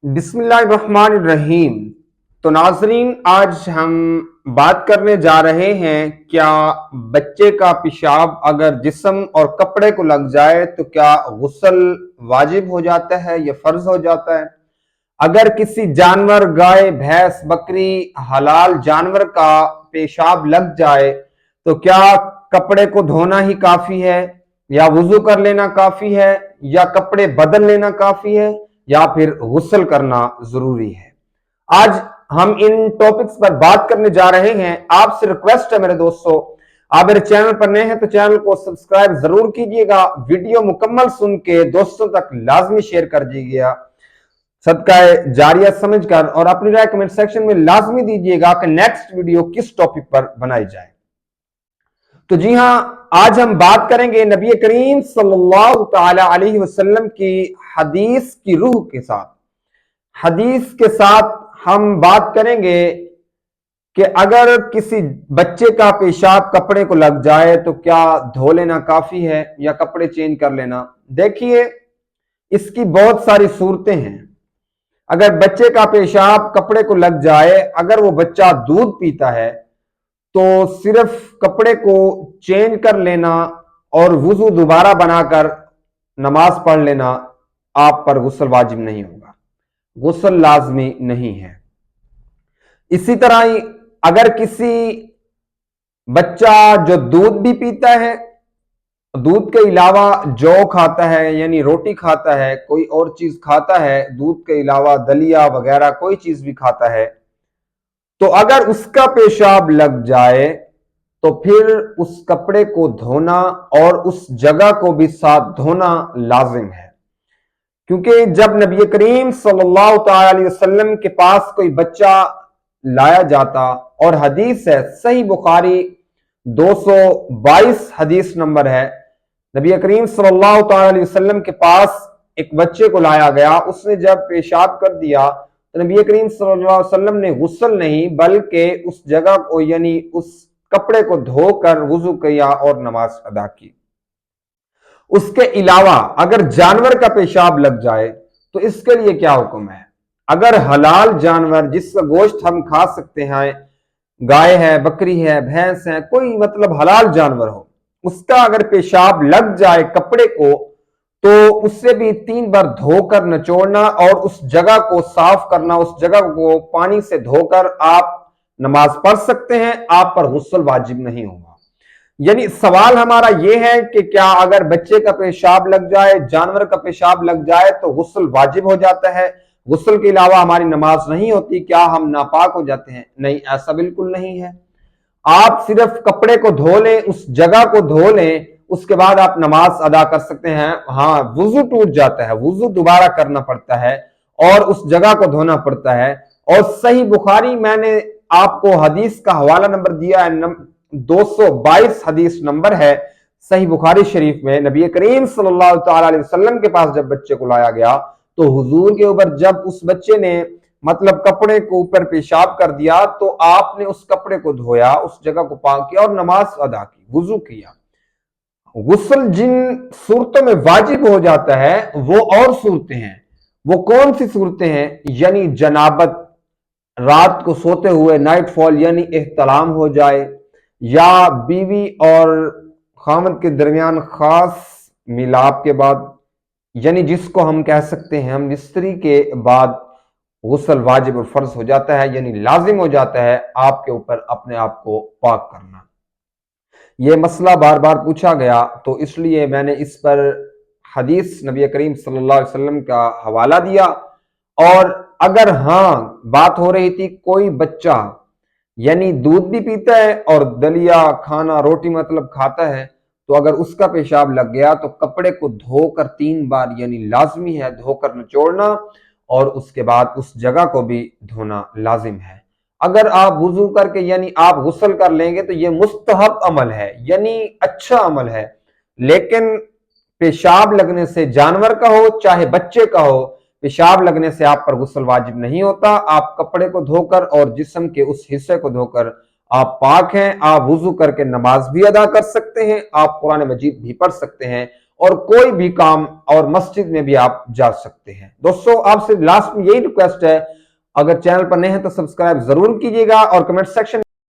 बिस्मिल्लाहिर्रहमानिर्रहीम। तो नाजरीन, आज हम बात करने जा रहे हैं, क्या बच्चे का पेशाब अगर जिस्म और कपड़े को लग जाए तो क्या गुस्ल वाजिब हो जाता है या फर्ज हो जाता है। अगर किसी जानवर, गाय, भैंस, बकरी, हलाल जानवर का पेशाब लग जाए तो क्या कपड़े को धोना ही काफी है, या वुजू कर लेना काफी है, या कपड़े बदल लेना काफी है, या फिर गुस्ल करना जरूरी है। आज हम इन टॉपिक्स पर बात करने जा रहे हैं। आपसे रिक्वेस्ट है मेरे दोस्तों, आप मेरे चैनल पर नए हैं तो चैनल को सब्सक्राइब जरूर कीजिएगा। वीडियो मुकम्मल सुन के दोस्तों तक लाजमी शेयर कर दीजिएगा सदकाए जारिया समझकर, और अपनी राय कमेंट सेक्शन में लाजमी दीजिएगा कि नेक्स्ट वीडियो किस टॉपिक पर बनाई जाए। तो जी हां, आज हम बात करेंगे नबी करीम सल्लल्लाहु तआला अलैहि वसल्लम की हदीस की रूह के साथ। हदीस के साथ हम बात करेंगे कि अगर किसी बच्चे का पेशाब कपड़े को लग जाए तो क्या धो लेना काफी है या कपड़े चेंज कर लेना। देखिए, इसकी बहुत सारी सूरतें हैं। अगर बच्चे का पेशाब कपड़े को लग जाए, अगर वो बच्चा दूध पीता है तो सिर्फ कपड़े को चेंज कर लेना और वुजू दोबारा बनाकर नमाज पढ़ लेना, आप पर गुस्ल वाजिब नहीं होगा, गुस्ल लाजमी नहीं है। इसी तरह ही अगर किसी बच्चा जो दूध भी पीता है, दूध के अलावा जौ खाता है यानी रोटी खाता है, कोई और चीज खाता है, दूध के अलावा दलिया वगैरह कोई चीज भी खाता है, तो अगर उसका पेशाब लग जाए तो फिर उस कपड़े को धोना और उस जगह को भी साथ धोना लाजिम है। क्योंकि जब नबी करीम सल्लल्लाहु अलैहि वसल्लम के पास कोई बच्चा लाया जाता, और हदीस है सही बुखारी 222 हदीस नंबर है, नबी करीम सल्लल्लाहु अलैहि वसल्लम के पास एक बच्चे को लाया गया, उसने जब पेशाब कर दिया तो नबी करीम सल्लल्लाहु अलैहि वसल्लम ने गुस्ल नहीं बल्कि उस जगह को यानी उस कपड़े को धोकर वुजू किया और नमाज अदा की। उसके अलावा अगर जानवर का पेशाब लग जाए तो इसके लिए क्या हुक्म है। अगर हलाल जानवर जिसका गोश्त हम खा सकते हैं, गाय है, बकरी है, भैंस है, कोई मतलब हलाल जानवर हो, उसका अगर पेशाब लग जाए कपड़े को तो उससे भी 3 बार धोकर निचोड़ना और उस जगह को साफ करना, उस जगह को पानी से धोकर आप नमाज पढ़ सकते हैं, आप पर गुस्ल वाजिब नहीं होगा। यानी सवाल हमारा यह है कि क्या अगर बच्चे का पेशाब लग जाए, जानवर का पेशाब लग जाए तो गुस्ल वाजिब हो जाता है, गुस्ल के अलावा हमारी नमाज नहीं होती, क्या हम नापाक हो जाते हैं? नहीं, ऐसा बिल्कुल नहीं है। आप सिर्फ कपड़े को धो लें, उस जगह को धो लें, उसके बाद आप नमाज अदा कर सकते हैं। हाँ, वुजू टूट जाता है, वुजू दोबारा करना पड़ता है और उस जगह को धोना पड़ता है। और सही बुखारी, मैंने आपको हदीस का हवाला नंबर दिया है, 222 हदीस नंबर है सही बुखारी शरीफ में। नबी करीम सल्लल्लाहु अलैहि वसल्लम के पास जब बच्चे को लाया गया तो हुजूर के ऊपर जब उस बच्चे ने मतलब कपड़े को ऊपर पेशाब कर दिया तो आपने उस कपड़े को धोया, उस जगह को पाक किया और नमाज अदा की, वुजू किया। गुस्ल जिन सूरतों में वाजिब हो जाता है वो और सूरतें हैं। वो कौन सी सूरतें हैं? यानी जनाबत, रात को सोते हुए नाइट फॉल यानी एहतलाम हो जाए, या बीवी और खामद के दरमियान खास मिलाप के बाद, यानी जिसको हम कह सकते हैं हम स्त्री के बाद गुस्ल वाजिब और फर्ज हो जाता है, यानी लाजिम हो जाता है आपके ऊपर अपने आप को पाक करना। यह मसला बार बार पूछा गया तो इसलिए मैंने इस पर हदीस नबी करीम सल्लल्लाहु अलैहि वसल्लम का हवाला दिया। और अगर हाँ, बात हो रही थी कोई बच्चा यानी दूध भी पीता है और दलिया खाना रोटी मतलब खाता है, तो अगर उसका पेशाब लग गया तो कपड़े को धोकर 3 बार यानी लाजमी है धोकर निचोड़ना और उसके बाद उस जगह को भी धोना लाजिम है। अगर आप वुजू करके यानी आप गुस्ल कर लेंगे तो यह मुस्तहब अमल है यानी अच्छा अमल है। लेकिन पेशाब लगने से, जानवर का हो चाहे बच्चे का हो, पेशाब लगने से आप पर गुस्ल वाजिब नहीं होता। आप कपड़े को धोकर और जिस्म के उस हिस्से को धोकर आप पाक हैं। आप वुजू करके नमाज भी अदा कर सकते हैं, आप कुरान मजीद भी पढ़ सकते हैं اور کوئی بھی کام اور مسجد میں بھی آپ جا سکتے ہیں۔ دوستو آپ سے لاسٹ میں یہی ریکویسٹ ہے، اگر چینل پر نئے ہیں تو سبسکرائب ضرور کیجیے گا اور کمنٹ سیکشن